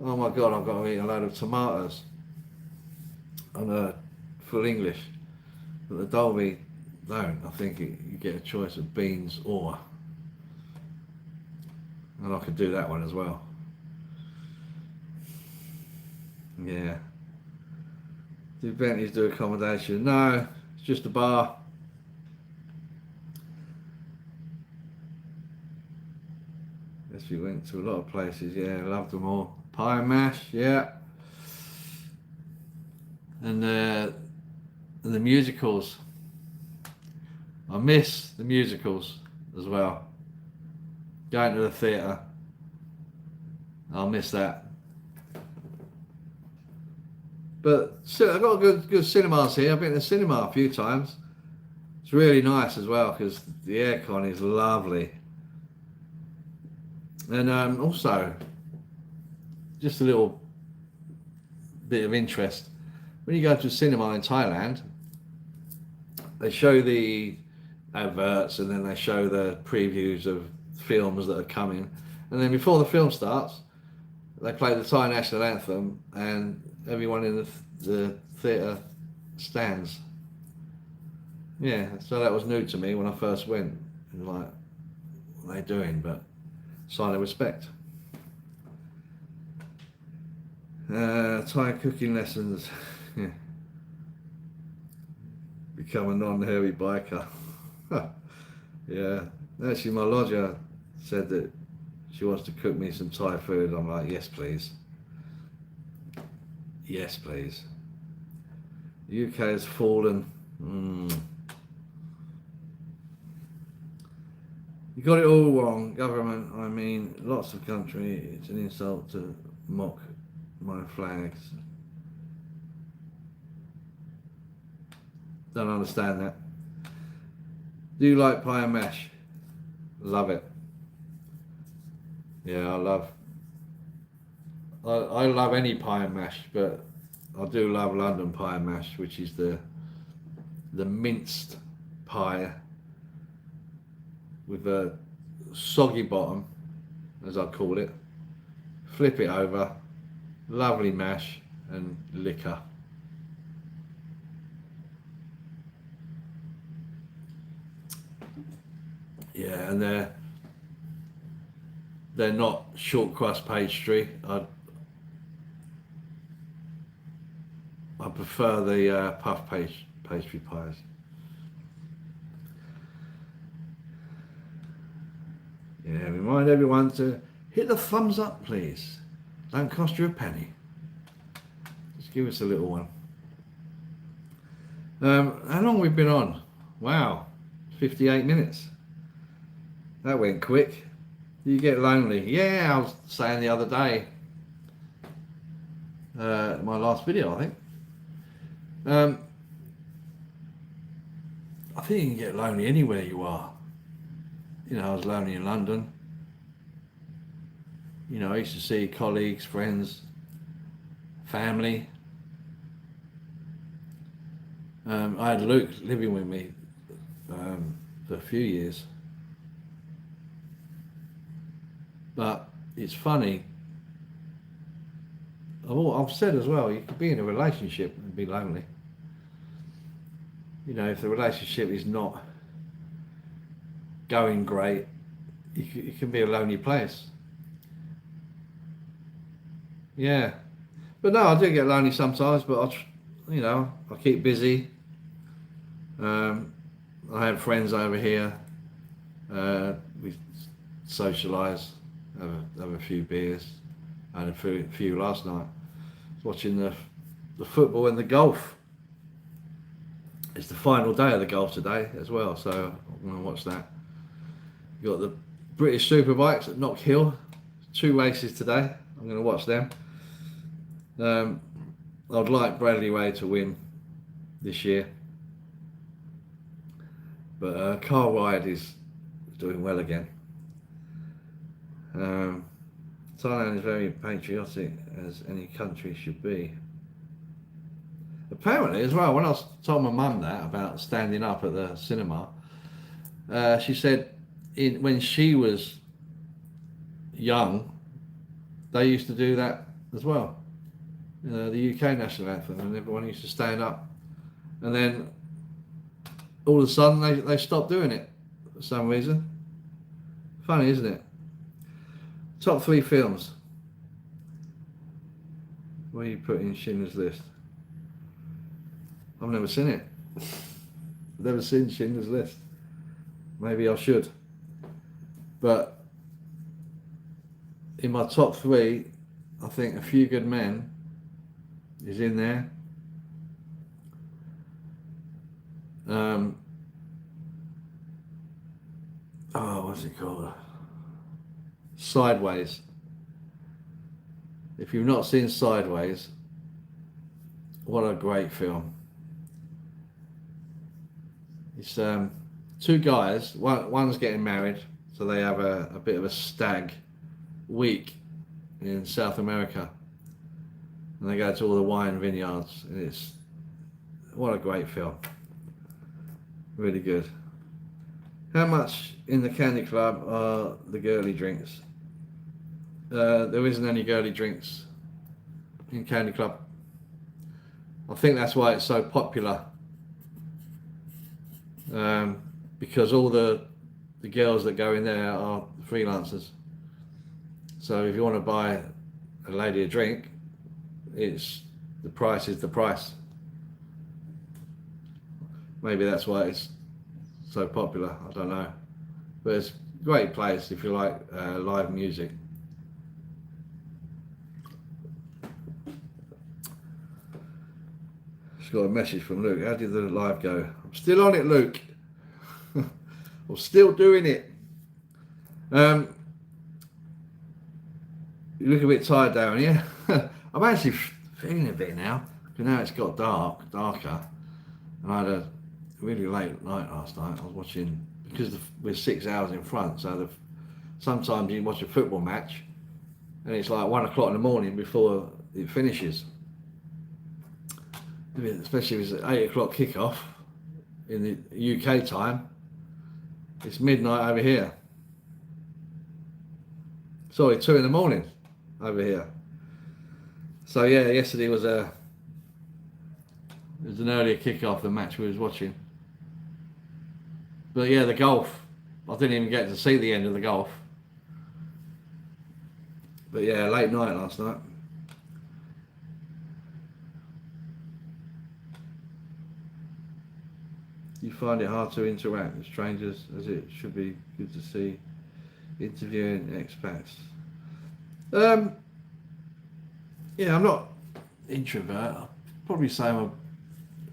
Speaker 1: oh my God, I've got to eat a load of tomatoes on full English. But the Dolby don't. I think you get a choice of beans or. And I could do that one as well. Yeah. Do Bentley's do accommodation? No, it's just a bar. Yes, we went to a lot of places. Yeah, loved them all. Pie and mash, yeah. And the musicals. I miss the musicals as well. Going to the theatre. I'll miss that. But still, I've got good cinemas here. I've been to the cinema a few times. It's really nice as well because the aircon is lovely. And also, just a little bit of interest. When you go to a cinema in Thailand, they show the adverts and then they show the previews of films that are coming. And then before the film starts, they play the Thai national anthem and everyone in the theatre stands. Yeah, so that was new to me when I first went. And like, what are they doing? But sign of respect. Thai cooking lessons. Yeah. Become a non-hairy biker. Yeah, actually my lodger said that she wants to cook me some Thai food. I'm like, yes please. Yes please. The UK has fallen. You got it all wrong, government. I mean, lots of country. It's an insult to mock my flags. Don't understand that. Do you like pie and mash? Love it. Yeah, I love any pie and mash, but I do love London pie and mash, which is the minced pie with a soggy bottom, as I call it. Flip it over, lovely mash and liquor. Yeah, and they're not short crust pastry. I prefer the puff pastry pies. Yeah, remind everyone to hit the thumbs up, please. Don't cost you a penny. Just give us a little one. How long we've been on? Wow, 58 minutes. That went quick. You get lonely. Yeah, I was saying the other day, my last video, I think. I think you can get lonely anywhere you are. You know, I was lonely in London. You know, I used to see colleagues, friends, family. I had Luke living with me for a few years. But it's funny. I've said as well, you could be in a relationship and be lonely. You know, if the relationship is not going great, it can be a lonely place. Yeah, but no, I do get lonely sometimes. But I keep busy. I have friends over here. We socialise, have a few beers. I had a few last night. I was watching the football and the golf. It's the final day of the golf today as well, so I'm going to watch that. You got the British Superbikes at Knock Hill, 2 races today. I'm going to watch them. I'd like Bradley Way to win this year, but Carl Ride is doing well again. Thailand is very patriotic, as any country should be. Apparently as well, when I told my mum that about standing up at the cinema, she said when she was young, they used to do that as well. The UK national anthem, and everyone used to stand up, and then all of a sudden they stopped doing it for some reason. Funny, isn't it? Top 3 films. Where you put in Schindler's List? I've never seen it. Never seen Schindler's List. Maybe I should. But in my top 3, I think A Few Good Men is in there. What's it called? Sideways. If you've not seen Sideways, what a great film. It's 2 guys, one's getting married, so they have a bit of a stag week in South America, and they go to all the wine vineyards, and what a great film. Really good. How much in the candy club are the girly drinks? There isn't any girly drinks in candy club. I think that's why it's so popular, because all the girls that go in there are freelancers. So if you want to buy a lady a drink, the price is the price. Maybe that's why it's so popular, I don't know. But it's a great place if you like live music. Just got a message from Luke. How did the live go? I'm still on it, Luke. I'm still doing it. You look a bit tired, Darren, yeah? I'm actually feeling a bit now, because now it's got darker. And I had a really late night last night. I was watching, because we're 6 hours in front, so sometimes you watch a football match and it's like 1 o'clock in the morning before it finishes. Especially if it's an 8 o'clock kickoff in the UK time. It's midnight over here. Sorry, 2 in the morning over here. So yeah, yesterday was an earlier kickoff, the match we was watching. But yeah, the golf, I didn't even get to see the end of the golf. But yeah, late night last night. You find it hard to interact with strangers, as it should be good to see interviewing expats. Yeah, I'm not introvert. I'd probably say I'm a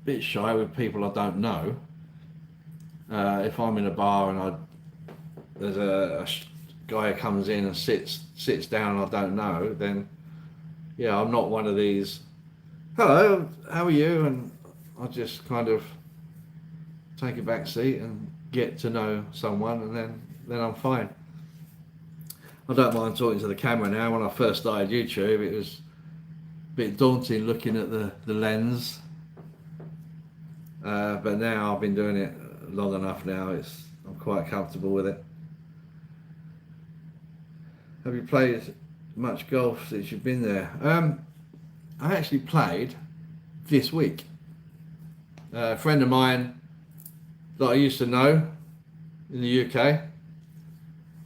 Speaker 1: bit shy with people I don't know. If I'm in a bar and there's a guy who comes in and sits down and I don't know, then yeah, I'm not one of these, hello, how are you? And I just kind of take a back seat and get to know someone, and then I'm fine. I don't mind talking to the camera now. When I first started YouTube, it was a bit daunting looking at the lens. But now I've been doing it long enough now, I'm quite comfortable with it. Have you played much golf since you've been there? I actually played this week. A friend of mine that I used to know in the UK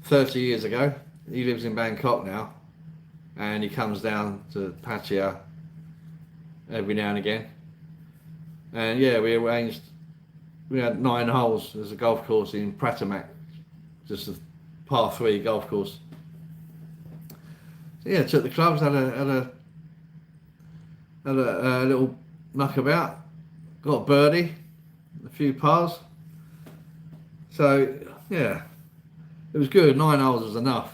Speaker 1: 30 years ago, he lives in Bangkok now, and he comes down to Pattaya every now and again. And yeah, we had 9 holes. There's a golf course in Pratumnak, just a par 3 golf course. So yeah, took the clubs, had a little knockabout, got a birdie, a few pars. So yeah, it was good. 9 holes was enough.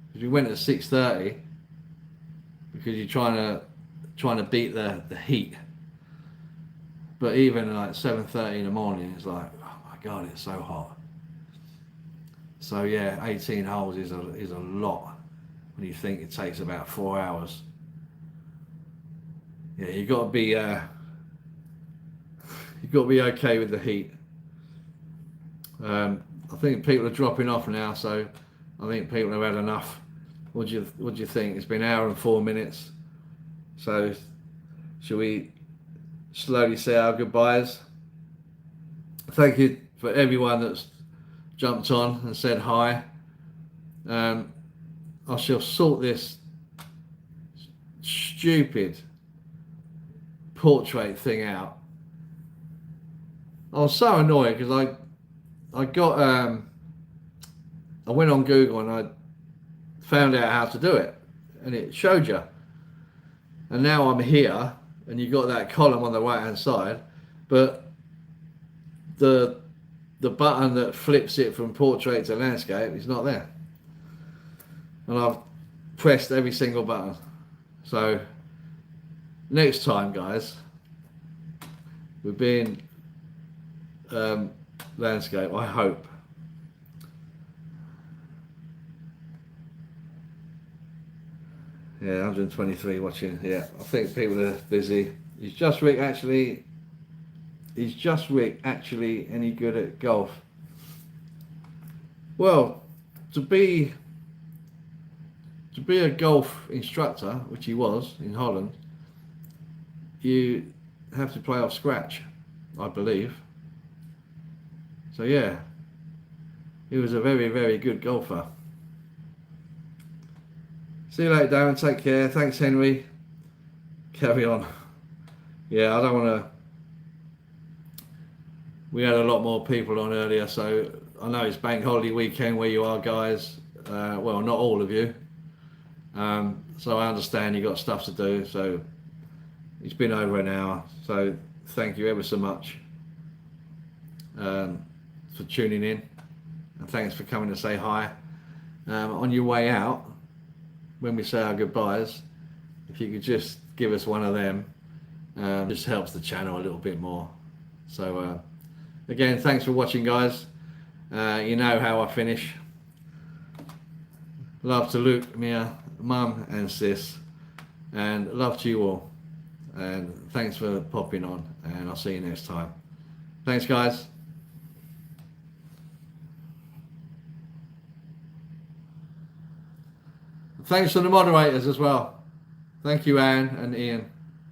Speaker 1: Because we went at 6:30 because you're trying to beat the heat. But even like 7:30 in the morning, it's like, oh my God, it's so hot. So yeah, 18 holes is a lot when you think it takes about 4 hours. Yeah, you got to be okay with the heat. I think people are dropping off now, so I think people have had enough. What do you think? It's been an hour and 4 minutes. So shall we slowly say our goodbyes? Thank you for everyone that's jumped on and said hi. I shall sort this stupid portrait thing out. I was so annoyed because I got I went on Google and I found out how to do it, and it showed you. And now I'm here, and you got that column on the right hand side, but the button that flips it from portrait to landscape is not there. And I've pressed every single button. So next time, guys, we're being landscape, I hope. Yeah, 123 watching. Yeah, I think people are busy. Is Just Rick actually any good at golf? Well, to be a golf instructor, which he was in Holland, you have to play off scratch, I believe. So yeah, he was a very, very good golfer. See you later, Darren. Take care. Thanks, Henry. Carry on. Yeah, I don't want to. We had a lot more people on earlier, so I know it's bank holiday weekend where you are, guys. Well, not all of you. So I understand you got stuff to do. So it's been over an hour. So thank you ever so much for tuning in, and thanks for coming to say hi. On your way out, when we say our goodbyes, if you could just give us one of them, just helps the channel a little bit more. So again, thanks for watching, guys. You know how I finish. Love to Luke, Mia, Mum and Sis, and love to you all, and thanks for popping on, and I'll see you next time. Thanks, guys. Thanks to the moderators as well. Thank you, Anne and Ian.